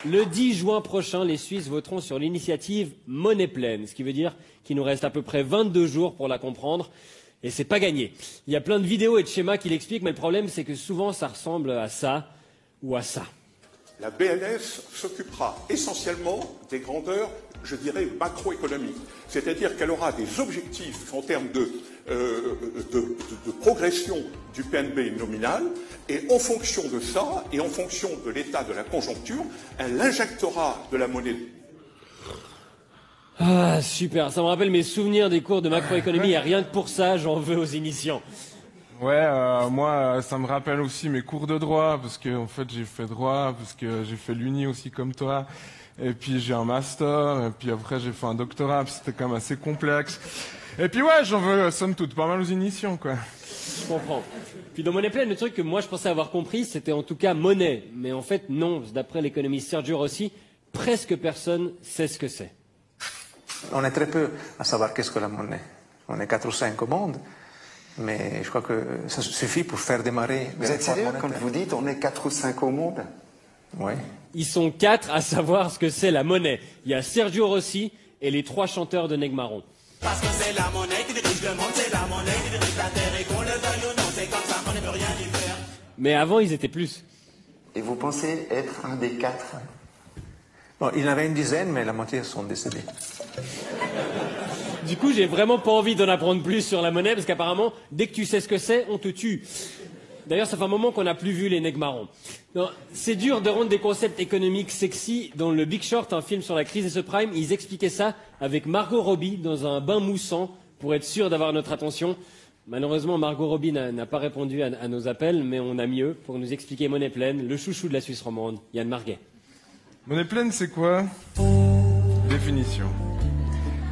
Le 10 juin prochain, les Suisses voteront sur l'initiative Monnaie pleine, ce qui veut dire qu'il nous reste à peu près 22 jours pour la comprendre. Et c'est pas gagné. Il y a plein de vidéos et de schémas qui l'expliquent, mais le problème, c'est que souvent, ça ressemble à ça ou à ça. La BNS s'occupera essentiellement des grandeurs, je dirais, macroéconomiques. C'est-à-dire qu'elle aura des objectifs en termes de progression du PNB nominal, et en fonction de ça, et en fonction de l'état de la conjoncture, elle injectera de la monnaie. Ah, super. Ça me rappelle mes souvenirs des cours de macroéconomie, et rien que pour ça, j'en veux aux initiants. Ouais, moi, ça me rappelle aussi mes cours de droit, parce que en fait, j'ai fait droit, parce que j'ai fait l'uni aussi comme toi, et puis j'ai un master, et puis après j'ai fait un doctorat, puis c'était quand même assez complexe. Et puis ouais, j'en veux, somme toute, pas mal aux initiants, quoi. Je comprends. Puis dans Monnaie pleine, le truc que moi je pensais avoir compris, c'était en tout cas monnaie. Mais en fait, non. D'après l'économiste Sergio Rossi, presque personne sait ce que c'est. On est très peu à savoir qu'est-ce que la monnaie. On est 4 ou 5 au monde. Mais je crois que ça suffit pour faire démarrer... Vous êtes sérieux quand vous dites on est 4 ou 5 au monde? Oui. Ils sont 4 à savoir ce que c'est la monnaie. Il y a Sergio Rossi et les 3 chanteurs de Negmaron. Parce que c'est la monnaie qui dirige le monde, c'est la monnaie qui dirige la terre, et qu'on le veuille ou non, c'est comme ça qu'on ne peut rien y faire. Mais avant, ils étaient plus. Et vous pensez être un des 4? Bon, il y en avait une dizaine, mais la moitié sont décédés. Du coup, j'ai vraiment pas envie d'en apprendre plus sur la monnaie, parce qu'apparemment, dès que tu sais ce que c'est, on te tue. D'ailleurs, ça fait un moment qu'on n'a plus vu les Negmarons. C'est dur de rendre des concepts économiques sexy. Dans le Big Short, un film sur la crise des subprimes, ils expliquaient ça avec Margot Robbie dans un bain moussant pour être sûr d'avoir notre attention. Malheureusement, Margot Robbie n'a pas répondu à nos appels, mais on a mieux pour nous expliquer Monnaie pleine, le chouchou de la Suisse romande, Yann Marguet. Monnaie pleine, c'est quoi? Définition.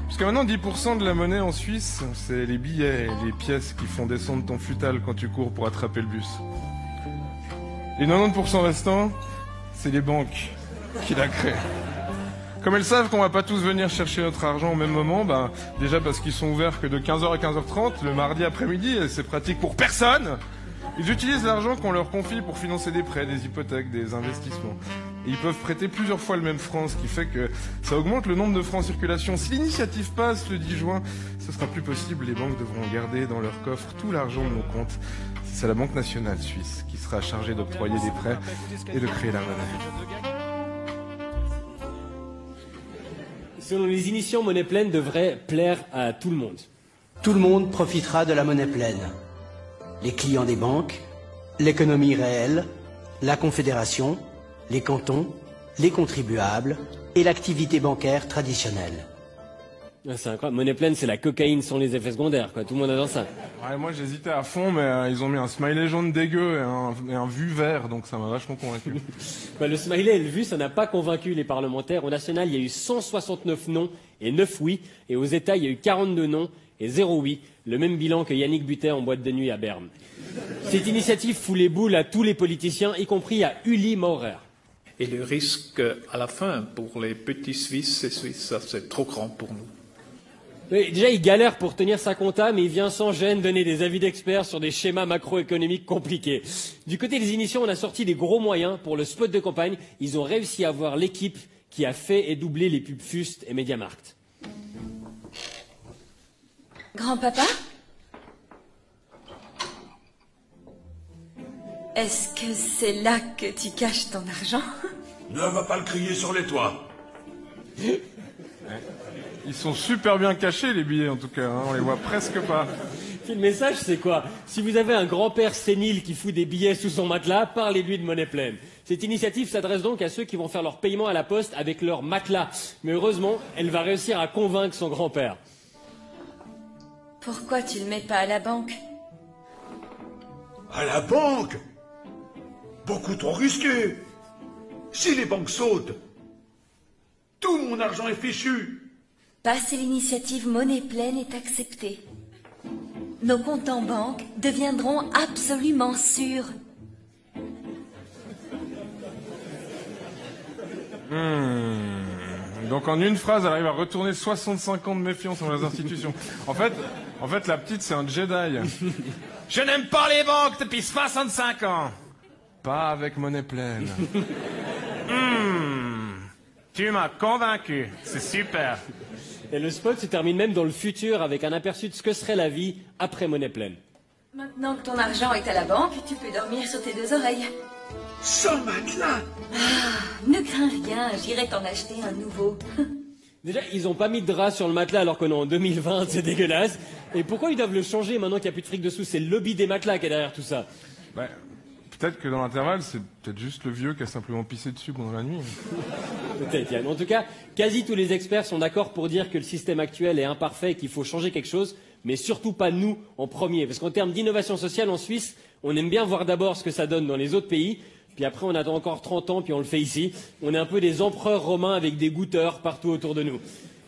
Jusqu'à maintenant, 10% de la monnaie en Suisse, c'est les billets et les pièces qui font descendre ton futal quand tu cours pour attraper le bus. Les 90% restants, c'est les banques qui la créent. Comme elles savent qu'on va pas tous venir chercher notre argent au même moment, déjà parce qu'ils sont ouverts que de 15h à 15h30 le mardi après-midi, et c'est pratique pour personne. Ils utilisent l'argent qu'on leur confie pour financer des prêts, des hypothèques, des investissements. Et ils peuvent prêter plusieurs fois le même franc, ce qui fait que ça augmente le nombre de francs en circulation. Si l'initiative passe le 10 juin, ce sera plus possible. Les banques devront garder dans leur coffre tout l'argent de nos comptes. C'est la Banque nationale suisse qui sera chargée d'octroyer des prêts et de créer la monnaie. Selon les initiants, Monnaie pleine devrait plaire à tout le monde. Tout le monde profitera de la monnaie pleine. Les clients des banques, l'économie réelle, la Confédération, les cantons, les contribuables et l'activité bancaire traditionnelle. C'est incroyable. Monnaie pleine, c'est la cocaïne sans les effets secondaires, quoi. Tout le monde adore ça. Ouais, moi j'hésitais à fond, mais ils ont mis un smiley jaune dégueu et un vu vert, donc ça m'a vachement convaincu. Le smiley et le vu, ça n'a pas convaincu les parlementaires. Au national, il y a eu 169 non et 9 oui. Et aux États, il y a eu 42 non et 0 oui. Le même bilan que Yannick Butet en boîte de nuit à Berne. Cette initiative fout les boules à tous les politiciens, y compris à Uli Maurer. Et le risque à la fin pour les petits Suisses et Suisses, c'est trop grand pour nous. Mais déjà, il galère pour tenir sa compta, mais il vient sans gêne donner des avis d'experts sur des schémas macroéconomiques compliqués. Du côté des initiants, on a sorti des gros moyens pour le spot de campagne. Ils ont réussi à avoir l'équipe qui a fait et doublé les pubs Fust et Mediamarkt. Grand-papa? Est-ce que c'est là que tu caches ton argent? Ne va pas le crier sur les toits. Ils sont super bien cachés, les billets, en tout cas. On les voit presque pas. Puis le message, c'est quoi? Si vous avez un grand-père sénile qui fout des billets sous son matelas, parlez-lui de Monnaie pleine. Cette initiative s'adresse donc à ceux qui vont faire leur paiement à la poste avec leur matelas. Mais heureusement, elle va réussir à convaincre son grand-père. Pourquoi tu le mets pas à la banque? À la banque? Beaucoup trop risqué. Si les banques sautent, tout mon argent est fichu. Passer l'initiative Monnaie pleine est acceptée. Nos comptes en banque deviendront absolument sûrs. Donc en une phrase, elle arrive à retourner 65 ans de méfiance envers les institutions. En fait, la petite, c'est un Jedi. Je n'aime pas les banques depuis 65 ans. Pas avec Monnaie pleine. Tu m'as convaincu, c'est super. Et le spot se termine même dans le futur avec un aperçu de ce que serait la vie après monnaie pleine. Maintenant que ton argent est à la banque, tu peux dormir sur tes deux oreilles. Sans matelas. Ne crains rien, j'irai t'en acheter un nouveau. Déjà, ils n'ont pas mis de drap sur le matelas alors qu'on est en 2020, c'est dégueulasse. Et pourquoi ils doivent le changer maintenant qu'il n'y a plus de fric dessous? C'est le lobby des matelas qui est derrière tout ça. Ouais, peut-être que dans l'intervalle, c'est peut-être juste le vieux qui a simplement pissé dessus pendant la nuit. Peut-être, Yann. En tout cas, quasi tous les experts sont d'accord pour dire que le système actuel est imparfait et qu'il faut changer quelque chose, mais surtout pas nous en premier. Parce qu'en termes d'innovation sociale en Suisse, on aime bien voir d'abord ce que ça donne dans les autres pays, puis après on attend encore 30 ans, puis on le fait ici. On est un peu des empereurs romains avec des goûteurs partout autour de nous.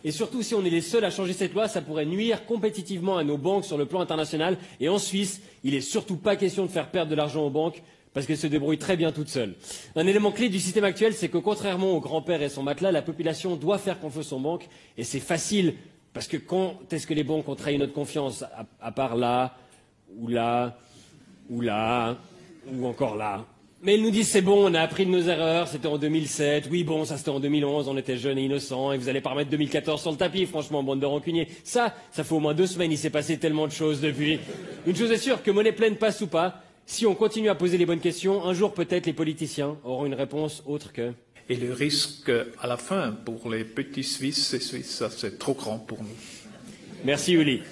Et surtout, si on est les seuls à changer cette loi, ça pourrait nuire compétitivement à nos banques sur le plan international. Et en Suisse, il n'est surtout pas question de faire perdre de l'argent aux banques, parce qu'elles se débrouillent très bien toutes seules. Un élément clé du système actuel, c'est que contrairement au grand-père et son matelas, la population doit faire confiance aux banques, et c'est facile, parce que quand est-ce que les banques ont trahi notre confiance, à part là, ou là, ou là, ou encore là. Mais ils nous disent c'est bon, on a appris de nos erreurs, c'était en 2007, oui bon, ça c'était en 2011, on était jeunes et innocents, et vous allez pas remettre 2014 sur le tapis, franchement, bande de rancuniers. Ça fait au moins 2 semaines, il s'est passé tellement de choses depuis. Une chose est sûre, que monnaie pleine passe ou pas, si on continue à poser les bonnes questions, un jour peut-être les politiciens auront une réponse autre que... Et le risque à la fin pour les petits Suisses et Suisses, ça c'est trop grand pour nous. Merci Uli.